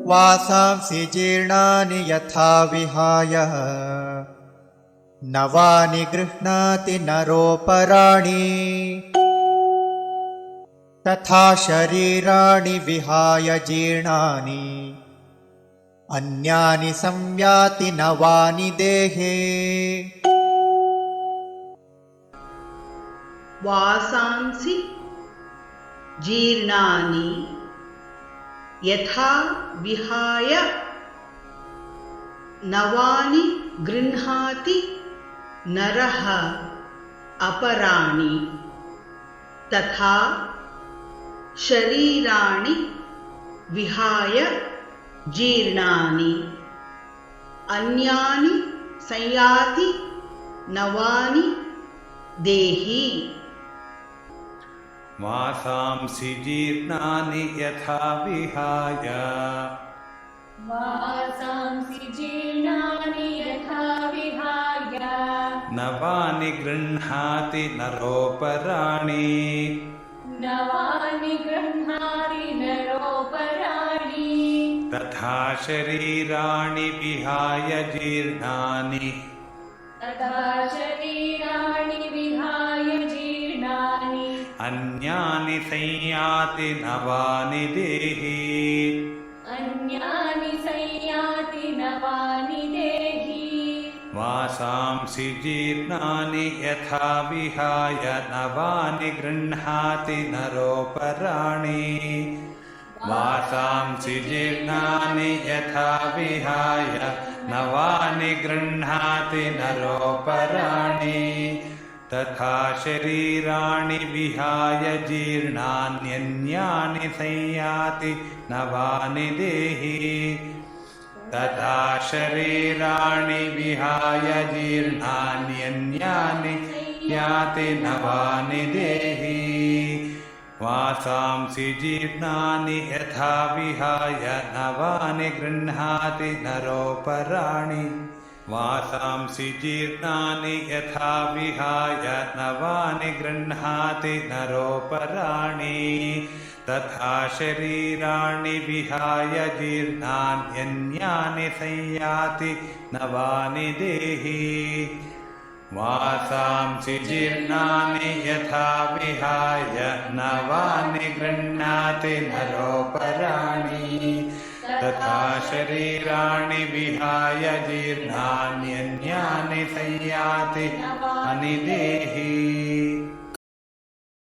वासांसि जीर्णानि यथा विहाय नवानि गृह्णाति नरोपराणि तथा शरीराणि विहाय जीर्णानि अन्यानि संयाति नवानि देहे। वासांसि जीर्णानि यथा विहाय नवानि गृह्णाति नरः अपराणि तथा शरीराणि विहाय जीर्णानि अन्यानि संयाति नवानि देहि। वासांसि जीर्णानि यथा विहाय नवानि गृह्णाति नरोपराणि तथा शरीराणि विहाय जीर्णानि अन्यानि संयाति नवानि देहि। वासांसि जीर्णानि यथा विहाय नवानि गृह्णाति नरोपराणि वासांसि जीर्णानि यथा विहाय नवानि गृह्णाति नरोपराणि तथा शरीराणि विहाय जीर्णान्यन्यानि संयाति नवानि देहि। तथा शरीराणि विहाय जीर्णान्यन्यानि याति नवानि देहि। वासांसि जीर्णानि यथा विहाय नवानि गृह्णाति नरोपराणि वासांसि जीर्णानि यथा विहाय नवानि गृह्णाति नरोपराणि तथा शरीराणि विहाय जीर्णान्यन्यानि संयाति नवानि देहि। वासांसि जीर्णानि यथा विहाय नवानि गृह्णाति नरोपराणि तथा शरीराणि विहाय जीर्णान्यन्यानि संयाति नवानि देहि।